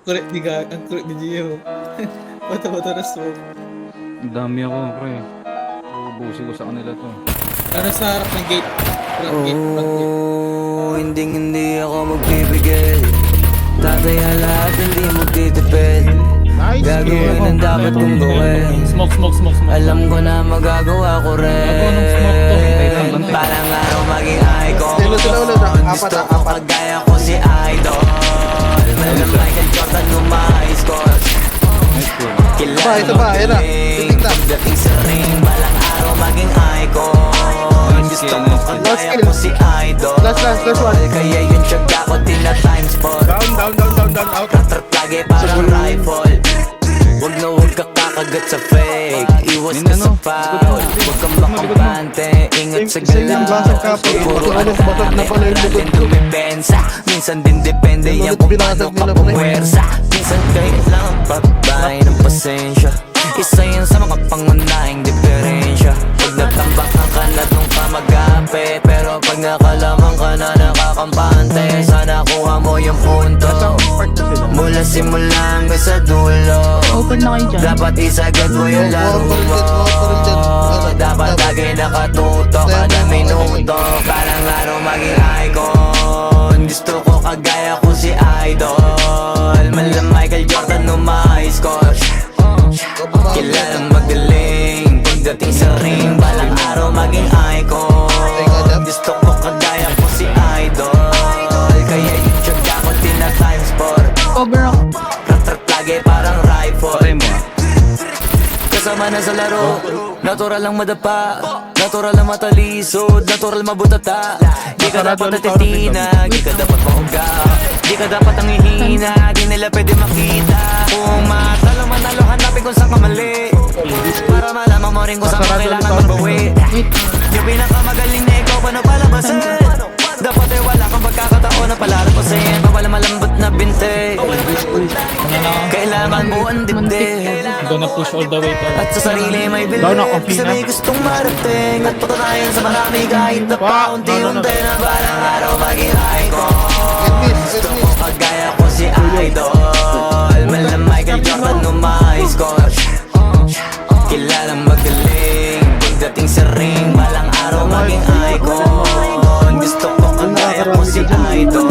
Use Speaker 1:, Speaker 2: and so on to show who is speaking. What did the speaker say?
Speaker 1: Ang kulit ni Gio. Bato-bato na smoke.
Speaker 2: Ang dami ako, pre. Ubusin ko sa kanila to.
Speaker 1: Ano sa harap ng gate? Front gate.
Speaker 3: Hindi ako magbibigay. Tataya lahat, hindi magtitipid. Gagawin ang dapat kong gawin.
Speaker 1: Smoke.
Speaker 3: Alam ko na magagawa ko rin. Parang araw maging icon. Gusto ko kagaya ko si Idol. Alam Michael Jordan lumais ko. Kilala magaling. Pagdating sa ring, balang araw maging icon. Gusto ko kagaya ko si Idol. Kaya yung tiyaga ko tina times spot.
Speaker 4: Down, out.
Speaker 3: Trap lagi parang rifle. Huwag na huwag ka kakagat sa fake. Iwas ka sa foul. Huwag kang makampante. Ingat sa galaw. Puro atake natin dumipensa. Minsan din depende yan kung paano ka puwersa. Minsan kailangan pagbay ng pasensya. Isa yan sa mga pangunahing diferensya. Pag natambakan ka na nung ka mag-ape, pero pag nakalaman ka na nakakampante, sana kuha mo yung punto. Mula simula hanggang sa dulo.
Speaker 5: Open na kayo dyan.
Speaker 3: Dapat isagad mo yung laro mo. Dapat lagi nakatuto kada minuto. Parang araw maging icon. Gusto ko kagaya ko si Idol. Malam Michael Jordan umais ko. Kilalang magaling. Pagdating sa ring, balang araw maging icon. Gusto ko kagaya ko si Idol. Kaya yung tiyaga ko tina times sport.
Speaker 5: Cover ako.
Speaker 3: Trap lagi parang rifle. Kasama na sa laro. Natural lang madapa. Natural lang matalisod. Natural mabutata. Di ka dapat natitina. Di ka dapat mahuga. Di ka dapat ang ihina. Di nila pwede makita. Kung matalo manalo, hanapin kung saan ka mali. Para malaman mo rin kung saan mo kailangan magbawi. Yung pinakamagaling na ikaw, paano palabasin? Dapat ay wala kang pagkakataon na palalapasin. Bawal malambot na binte. Kailangan mo ang dibdib.
Speaker 1: Gonna push all the way pa.
Speaker 3: At sa sarili may bilib. Kasi may gustong marating. At patunayan sa marami kahit na paunti-unti na balang araw maging icon. Gusto ko kagaya ko si Idol. Malam Michael Jordan umais ko. Kilalang magaling. Pagdating sa ring, balang araw maging icon. Gusto ko kagaya ko si Idol.